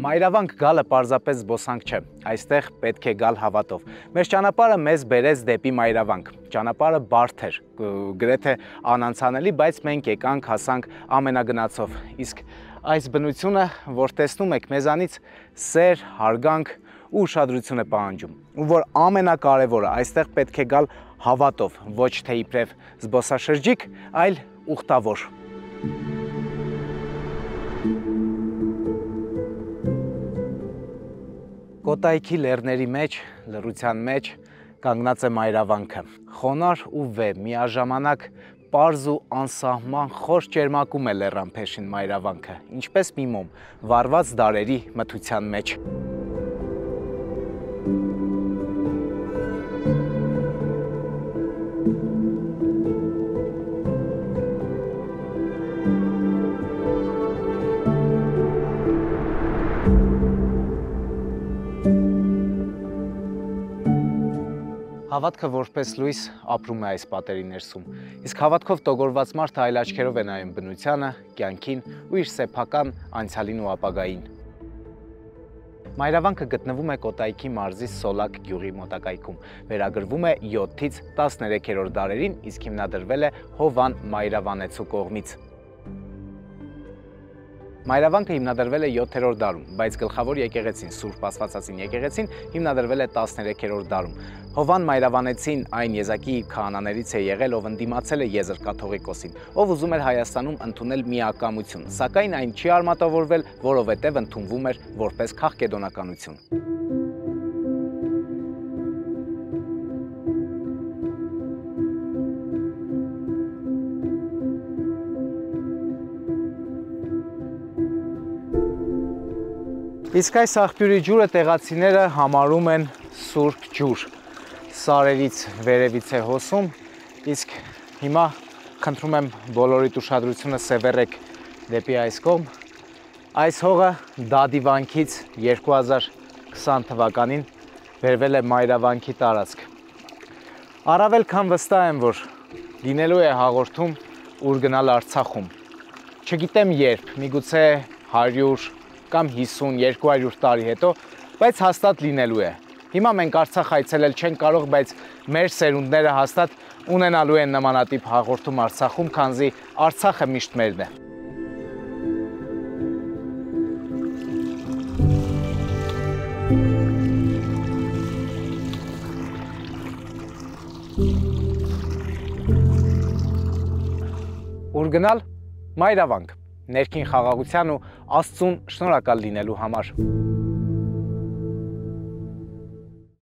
Մայրավանք գալը պարզապես զբոսանք չէ, այստեղ պետք է գալ հավատով։ Մեր ճանապարհը մեզ բերեց դեպի Մայրավանք։ Ճանապարհը բարդ էր, գրեթե անանցանելի, բայց մենք եկանք, հասանք ամենագնացով։ Իսկ այս բնությունը, որ տեսնում եք, մեզանից սեր, հարգանք ու ուշադրություն է պահանջում։ Ու որ ամենակարևորը, այստեղ պետք է գալ հավատով, ոչ թե իբրև զբոսաշրջիկ, այլ ուխտավոր։ Կոտայքի լեռների մեջ, լռության մեջ կանգնած է Մայրավանքը։ Խոնար ու վե, միաժամանակ պարզ ու անսահման խոր ճերմակում է լեռամփեշին Մայրավանքը, ինչպես մի մոմ, վառված դարերի մթության մեջ։ Հավատքը որպես լույս ապրում է այս պատերի ներսում, իսկ հավատքով տոգորված մարդը այլ աչքերով է նայում բնությանը, կյանքին ու իր սեփական անցյալին ու ապագային։ Մայրավանքը գտնվում է Կոտայքի մարզի Սոլակ գյուղի մոտակայքում, վերագրվում է 7-ից 13-րդ դարերին, իսկ հիմնադրվել է Հովան Մայրավանեցու կողմից։ Մայրավանքը հիմնադրվել է 7-րդ դարում, բայց գլխավոր եկեղեցին, Սուրբ Աստվածածին եկեղեցին հիմնադրվել է 13-րդ դարում։ Հովան Մայրավանեցին այն եզակի քահանաներից է եղել, ով ընդդիմացել է Եզր կաթողիկոսին, ով ուզում էր Հայաստանում ընդունել միակամություն, սակայն այն չի արմատավորվել, որովհետև ընդունվում էր որպես քաղկեդոնականություն։ Իսկ այս աղբյուրի ջուրը տեղացիները համարում են սուրբ ջուր, սարերից վերևից է հոսում, իսկ հիմա խնդրում եմ բոլորիդ ուշադրությունը սևեռեք դեպի այս կողմ։ Այս հողը Դադիվանքից 2020 թվականին բերվել է Մայրավանքի տարածք։ Առավել քան վստահ եմ, որ լինելու է հաղորդում ուր գնալ Արցախում։ Չգիտեմ երբ, միգուցե 100 կամ 50-200 տարի հետո, բայց հաստատ լինելու է։ Հիմա մենք Արցախ այցելել չենք կարող, բայց մեր սերունդները հաստատ ունենալու են նմանատիպ հաղորդում Արցախում, քանզի Արցախը միշտ մերն է։ Ուր գնալ? Մայրավանք, ներքին խաղաղության ու Աստծուն շնորհակալ լինելու համար։